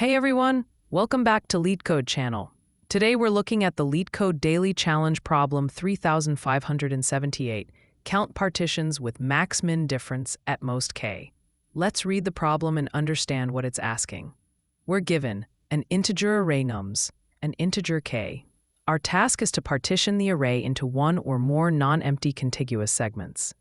Hey everyone, welcome back to LeetCode channel. Today we're looking at the LeetCode Daily Challenge problem 3578, count partitions with max-min difference at most k. Let's read the problem and understand what it's asking. We're given an integer array nums, an integer k. Our task is to partition the array into one or more non-empty contiguous segments.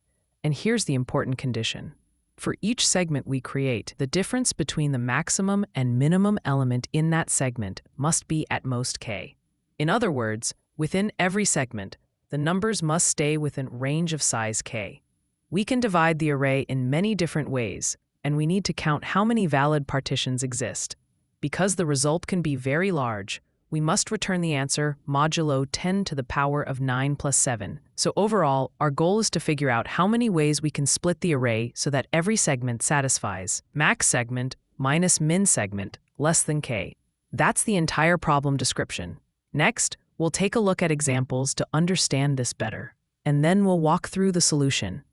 And here's the important condition. For each segment we create, the difference between the maximum and minimum element in that segment must be at most k. In other words, within every segment, the numbers must stay within range of size k. We can divide the array in many different ways, and we need to count how many valid partitions exist. Because the result can be very large, we must return the answer modulo 10 to the power of 9 plus 7. So overall, our goal is to figure out how many ways we can split the array so that every segment satisfies max segment minus min segment less than k. That's the entire problem description. Next, we'll take a look at examples to understand this better, and then we'll walk through the solution.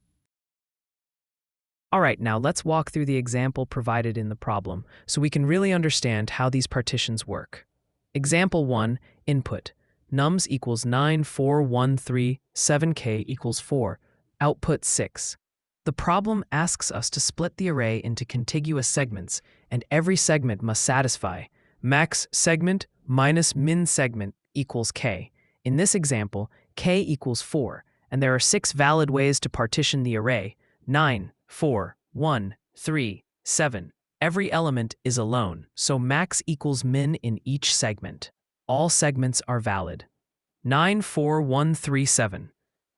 All right, now let's walk through the example provided in the problem so we can really understand how these partitions work. Example 1, input, nums equals 9, 4, 1, 3, 7k equals 4, output 6. The problem asks us to split the array into contiguous segments, and every segment must satisfy max segment minus min segment equals k. In this example, k equals 4, and there are 6 valid ways to partition the array, 9, 4, 1, 3, 7. Every element is alone, so max equals min in each segment. All segments are valid. 9, 4, 1, 3, 7.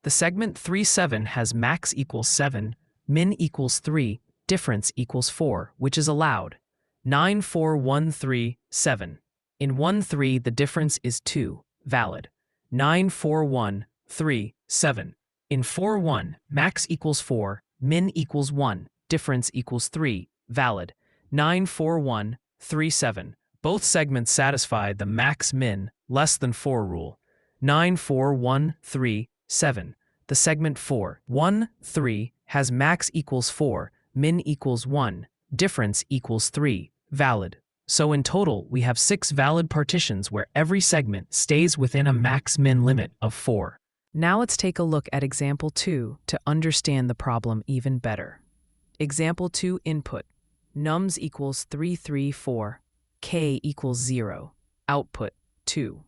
The segment 3, 7 has max equals 7, min equals 3, difference equals 4, which is allowed. 9, 4, 1, 3, 7. In 1, 3, the difference is 2, valid. 9, 4, 1, 3, 7. In 4, 1, max equals 4, min equals 1, difference equals 3, valid. 9, 4, 1, 3, 7. Both segments satisfy the max-min less than 4 rule. 9, 4, 1, 3, 7. The segment 4, 1, 3 has max equals 4, min equals 1, difference equals 3, valid. So in total, we have 6 valid partitions where every segment stays within a max-min limit of 4. Now let's take a look at example 2 to understand the problem even better. Example 2 input. Nums equals 3, 3, 4, k equals 0, output 2.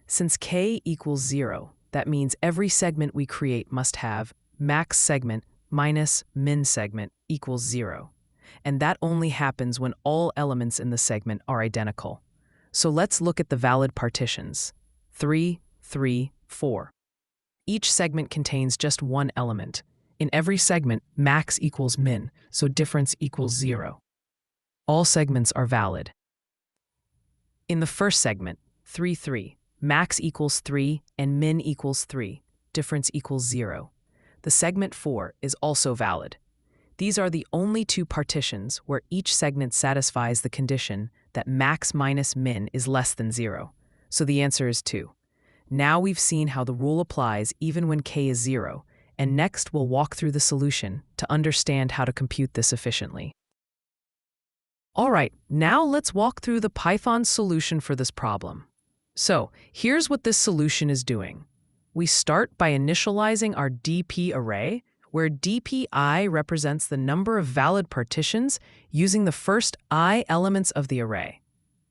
Since k equals 0, that means every segment we create must have max segment minus min segment equals 0. And that only happens when all elements in the segment are identical. So let's look at the valid partitions. 3, 3, 4. Each segment contains just one element. In every segment, max equals min, so difference equals 0. All segments are valid. In the first segment, 3, 3, max equals 3 and min equals 3, difference equals 0. The segment 4 is also valid. These are the only 2 partitions where each segment satisfies the condition that max minus min is less than 0. So the answer is 2. Now we've seen how the rule applies even when k is 0, and next we'll walk through the solution to understand how to compute this efficiently. All right, now let's walk through the Python solution for this problem. So here's what this solution is doing. We start by initializing our dp array, where dpi represents the number of valid partitions using the first I elements of the array.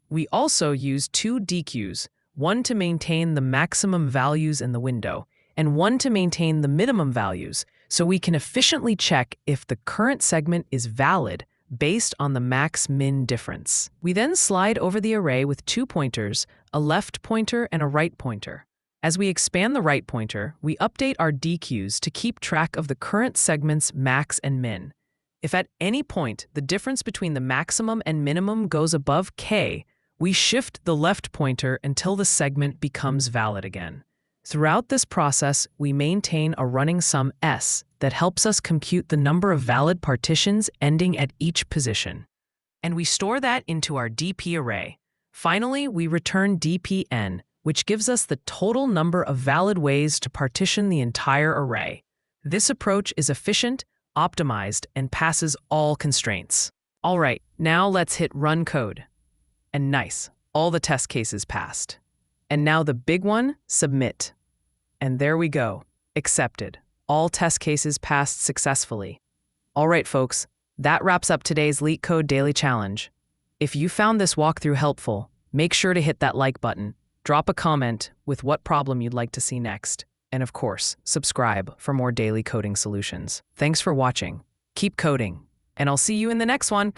We also use 2 dequeues, one to maintain the maximum values in the window, and one to maintain the minimum values, so we can efficiently check if the current segment is valid based on the max-min difference. We then slide over the array with 2 pointers, a left pointer and a right pointer. As we expand the right pointer, we update our dequeues to keep track of the current segment's max and min. If at any point the difference between the maximum and minimum goes above k, we shift the left pointer until the segment becomes valid again. Throughout this process, we maintain a running sum s that helps us compute the number of valid partitions ending at each position. And we store that into our dp array. Finally, we return dpn, which gives us the total number of valid ways to partition the entire array. This approach is efficient, optimized, and passes all constraints. All right, now let's hit run code. And nice, all the test cases passed. And now the big one, submit. And there we go, accepted. All test cases passed successfully. All right, folks, that wraps up today's LeetCode Daily Challenge. If you found this walkthrough helpful, make sure to hit that like button, drop a comment with what problem you'd like to see next, and of course, subscribe for more daily coding solutions. Thanks for watching. Keep coding, and I'll see you in the next one.